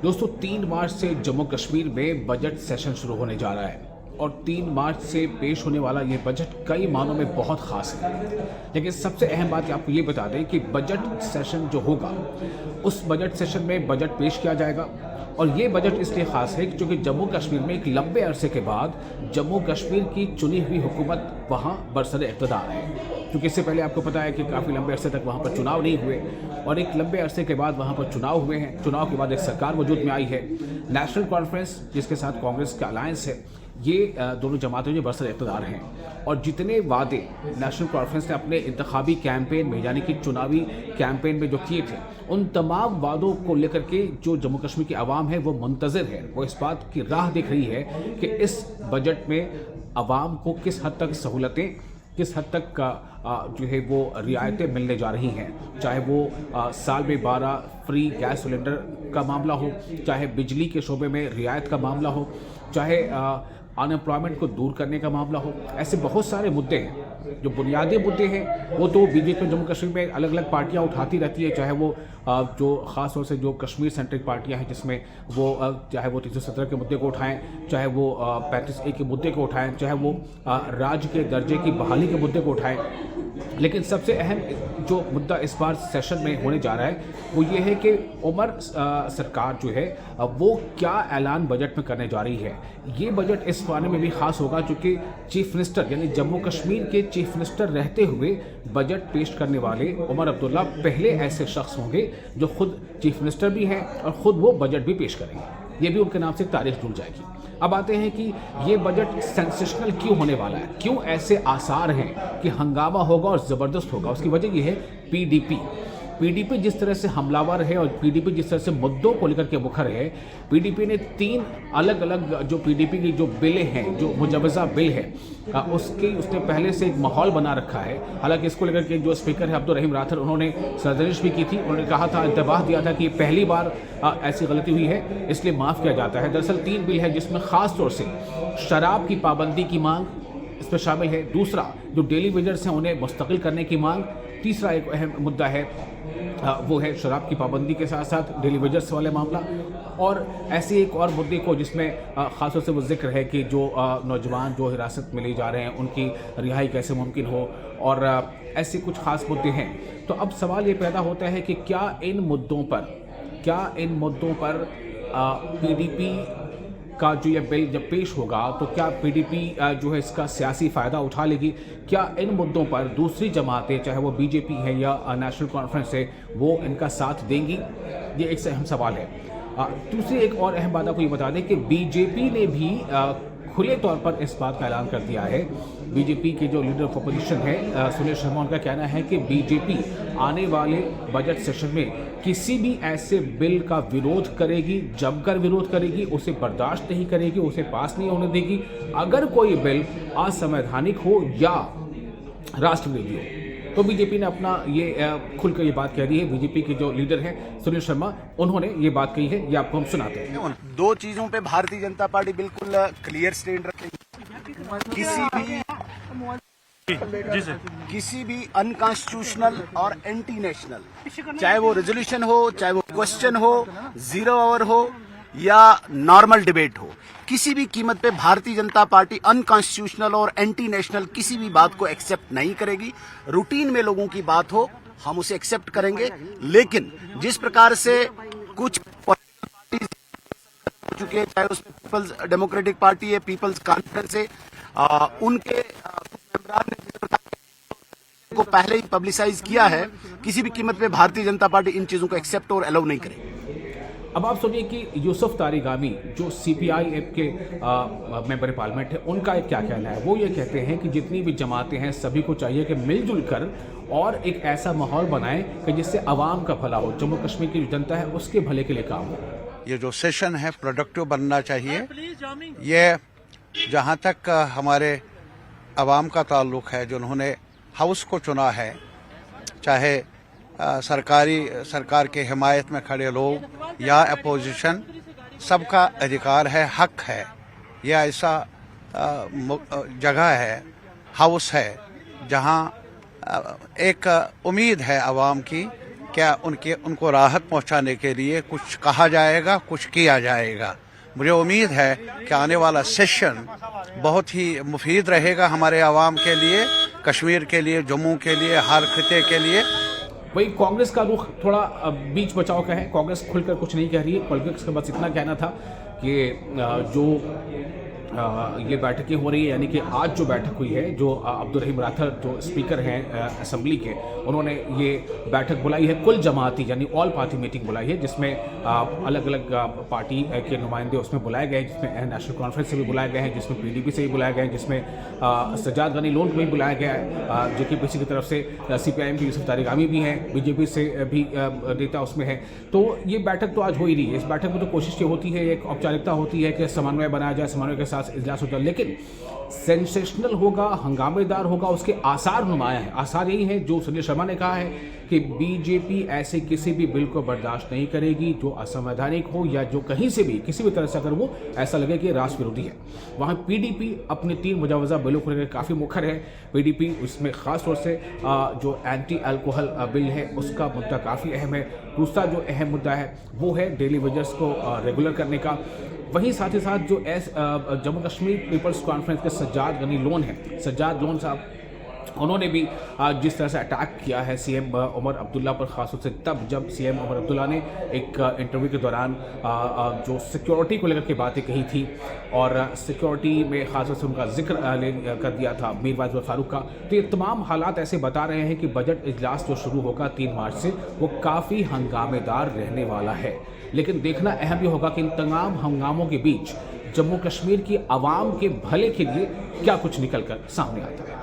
दोस्तों 3 मार्च से जम्मू कश्मीर में बजट सेशन शुरू होने जा रहा है और 3 मार्च से पेश होने वाला ये बजट कई मानों में बहुत खास है। लेकिन सबसे अहम बात आपको ये बता दें कि बजट सेशन जो होगा उस बजट सेशन में बजट पेश किया जाएगा और ये बजट इसलिए खास है क्योंकि जम्मू कश्मीर में एक लंबे अरसे के बाद जम्मू कश्मीर की चुनी हुई हुकूमत वहाँ बरसरे इक़्तिदार है। क्योंकि इससे पहले आपको पता है कि काफ़ी लंबे अरसे तक वहाँ पर चुनाव नहीं हुए और एक लंबे अरसे के बाद वहाँ पर चुनाव हुए हैं। चुनाव के बाद एक सरकार वजूद में आई है, नेशनल कॉन्फ्रेंस जिसके साथ कांग्रेस का अलायंस है। ये दोनों जमातें जो बरसर इक़्तिदार हैं और जितने वादे नेशनल कॉन्फ्रेंस ने अपने इंतखाबी कैंपेन में यानी कि चुनावी कैंपेन में जो किए थे, उन तमाम वादों को लेकर के जो जम्मू कश्मीर की आवाम है वो मुंतज़िर है, वो इस बात की राह देख रही है कि इस बजट में आवाम को किस हद तक सहूलतें, किस हद तक जो है वो रियायतें मिलने जा रही हैं। चाहे वो साल में 12 फ्री गैस सिलेंडर का मामला हो, चाहे बिजली के शोबे में रियायत का मामला हो, चाहे अनएम्प्लॉयमेंट को दूर करने का मामला हो। ऐसे बहुत सारे मुद्दे हैं जो बुनियादी मुद्दे हैं। वो तो बीजेपी जम्मू कश्मीर में अलग अलग पार्टियां उठाती रहती है, चाहे वो जो ख़ास तौर से जो कश्मीर सेंट्रिक पार्टियां हैं जिसमें वो चाहे वो 317 के मुद्दे को उठाएं, चाहे वो 35A के मुद्दे को उठाएं, चाहे वो राज्य के दर्जे की बहाली के मुद्दे को उठाएं। लेकिन सबसे अहम जो मुद्दा इस बार सेशन में होने जा रहा है वो ये है कि उमर सरकार जो है वो क्या ऐलान बजट में करने जा रही है। ये बजट इस मायने में भी ख़ास होगा क्योंकि चीफ मिनिस्टर यानी जम्मू कश्मीर के चीफ मिनिस्टर रहते हुए बजट पेश करने वाले उमर अब्दुल्ला पहले ऐसे शख्स होंगे जो खुद चीफ मिनिस्टर भी हैं और ख़ुद वो बजट भी पेश करेंगे। ये भी उनके नाम से तारीख जुड़ जाएगी। अब आते हैं कि ये बजट सेंसेशनल क्यों होने वाला है, क्यों ऐसे आसार हैं कि हंगामा होगा और ज़बरदस्त होगा। उसकी वजह ये है पीडीपी जिस तरह से हमलावर है और पीडीपी जिस तरह से मुद्दों को लेकर के मुखर है। पीडीपी ने 3 अलग अलग जो पीडीपी की जो बिलें हैं, जो मुजवज़ा बिल है, उसने पहले से एक माहौल बना रखा है। हालांकि इसको लेकर के जो स्पीकर है अब्दुल रहीम राठौर, उन्होंने सरजनिश भी की थी। उन्होंने कहा था, इंतबाह दिया था कि ये पहली बार ऐसी गलती हुई है, इसलिए माफ़ किया जाता है। दरअसल 3 बिल है जिसमें ख़ास तौर से शराब की पाबंदी की मांग इसमें शामिल है। दूसरा, जो डेली वेजर्स हैं उन्हें मुस्तकिल करने की मांग। तीसरा एक अहम मुद्दा है वो है शराब की पाबंदी के साथ साथ डेली वेजर्स वाले मामला। और ऐसे एक और मुद्दे को जिसमें ख़ासतौर से वो जिक्र है कि जो नौजवान जो हिरासत में ले जा रहे हैं उनकी रिहाई कैसे मुमकिन हो, और ऐसे कुछ ख़ास मुद्दे हैं। तो अब सवाल ये पैदा होता है कि क्या इन मुद्दों पर पीडीपी का जो ये बिल जब पेश होगा तो क्या पीडीपी जो है इसका सियासी फ़ायदा उठा लेगी? क्या इन मुद्दों पर दूसरी जमातें, चाहे वो बीजेपी है या नेशनल कॉन्फ्रेंस है, वो इनका साथ देंगी? ये एक अहम सवाल है। दूसरी एक और अहम बात आपको ये बता दें कि बीजेपी ने भी खुले तौर पर इस बात का ऐलान कर दिया है। बीजेपी के जो लीडर ऑफ अपोजिशन है सुनील शर्मा, उनका कहना है कि बीजेपी आने वाले बजट सेशन में किसी भी ऐसे बिल का विरोध करेगी, जमकर विरोध करेगी, उसे बर्दाश्त नहीं करेगी, उसे पास नहीं होने देगी। अगर कोई बिल असंवैधानिक हो या राष्ट्र विरोधी हो तो बीजेपी ने अपना ये खुलकर ये बात कह दी है। बीजेपी के जो लीडर हैं सुनील शर्मा, उन्होंने ये बात कही है, ये आपको हम सुनाते हैं। 2 चीजों पे भारतीय जनता पार्टी बिल्कुल क्लियर स्टैंड रखेगी। किसी भी अनकॉन्स्टिट्यूशनल और एंटी नेशनल, चाहे वो रेजोल्यूशन हो, चाहे वो क्वेश्चन हो, 0 आवर हो या नॉर्मल डिबेट हो, किसी भी कीमत पे भारतीय जनता पार्टी अनकॉन्स्टिट्यूशनल और एंटी नेशनल किसी भी बात को एक्सेप्ट नहीं करेगी। रूटीन में लोगों की बात हो हम उसे एक्सेप्ट करेंगे, लेकिन जिस प्रकार से कुछ पार्टी चुके, चाहे उस पीपल्स डेमोक्रेटिक पार्टी है, पीपल्स कॉन्फ्रेंस है, उनके मेंबरान ने जिस प्रकार को पहले ही पब्लिसाइज किया है, किसी भी कीमत पे भारतीय जनता पार्टी इन चीजों को एक्सेप्ट और अलाउ नहीं करेगी। अब आप सुनिए कि यूसुफ तारिगामी जो CPI-M के मेंबर पार्लियामेंट है, उनका क्या कहना है। वो ये कहते हैं कि जितनी भी जमातें हैं सभी को चाहिए कि मिलजुल कर और एक ऐसा माहौल बनाएं कि जिससे आवाम का भला हो, जम्मू कश्मीर की जो जनता है उसके भले के लिए काम हो। ये जो सेशन है प्रोडक्टिव बनना चाहिए। ये जहाँ तक हमारे आवाम का ताल्लुक है, जो उन्होंने हाउस को चुना है, चाहे सरकार के हिमायत में खड़े लोग या अपोजिशन, सबका अधिकार है, हक है। यह ऐसा जगह है, हाउस है, जहां एक उम्मीद है आवाम की क्या उनको राहत पहुंचाने के लिए कुछ कहा जाएगा, कुछ किया जाएगा। मुझे उम्मीद है कि आने वाला सेशन बहुत ही मुफीद रहेगा हमारे आवाम के लिए, कश्मीर के लिए, जम्मू के लिए, हर खिते के लिए। वही कांग्रेस का रुख थोड़ा बीच बचाव का है। कांग्रेस खुलकर कुछ नहीं कह रही है। कांग्रेस का बस इतना कहना था कि जो ये बैठकें हो रही है, यानी कि आज जो बैठक हुई है, जो अब्दुल रहीम राठौर जो स्पीकर हैं असेंबली के, उन्होंने ये बैठक बुलाई है कुल जमाती यानी ऑल पार्टी मीटिंग बुलाई है, जिसमें अलग अलग पार्टी के नुमाइंदे उसमें बुलाए गए हैं, जिसमें नेशनल कॉन्फ्रेंस से भी बुलाए गए हैं, जिसमें PDP से भी बुलाए गए हैं, जिसमें सज्जाद गनी लोन को भी बुलाया गया है, JKPC की तरफ से CPIM के यूसुफ तारिगामी भी हैं, BJP से भी नेता उसमें है। तो ये बैठक तो आज हो ही रही है। इस बैठक में तो कोशिश ये होती है, एक औपचारिकता होती है कि समन्वय बनाया जाए, समन्वय के साथ इजलास होता है, लेकिन सेंसेशनल होगा, हंगामेदार होगा, उसके आसार नुमाया है। आसार यही है जो सुनील शर्मा ने कहा है कि BJP ऐसे किसी भी बिल को बर्दाश्त नहीं करेगी जो असंवैधानिक हो या जो कहीं से भी किसी भी तरह से अगर वो ऐसा लगे कि राष्ट्र विरोधी है। वहाँ PDP अपने 3 मुजवजा बिलों को लेकर काफ़ी मुखर है। PDP उसमें ख़ास तौर से जो एंटी अल्कोहल बिल है उसका मुद्दा काफ़ी अहम है। दूसरा जो अहम मुद्दा है वो है डेली वेजेस को रेगुलर करने का। वहीं साथ ही साथ जो जम्मू कश्मीर पीपल्स कॉन्फ्रेंस के सज्जाद गनी लोन है, सज्जाद लोन साहब, उन्होंने भी जिस तरह से अटैक किया है CM उमर अब्दुल्ला पर, ख़ास तौर से तब जब CM उमर अब्दुल्ला ने एक इंटरव्यू के दौरान जो सिक्योरिटी को लेकर के बातें कही थी और सिक्योरिटी में ख़ास तौर से उनका जिक्र कर दिया था मीरवाइज फारूक का। तो ये तमाम हालात ऐसे बता रहे हैं कि बजट इजलास जो शुरू होगा 3 मार्च से, वो काफ़ी हंगामेदार रहने वाला है। लेकिन देखना अहम ये होगा कि इन तमाम हंगामों के बीच जम्मू कश्मीर की आवाम के भले के लिए क्या कुछ निकल कर सामने आता है।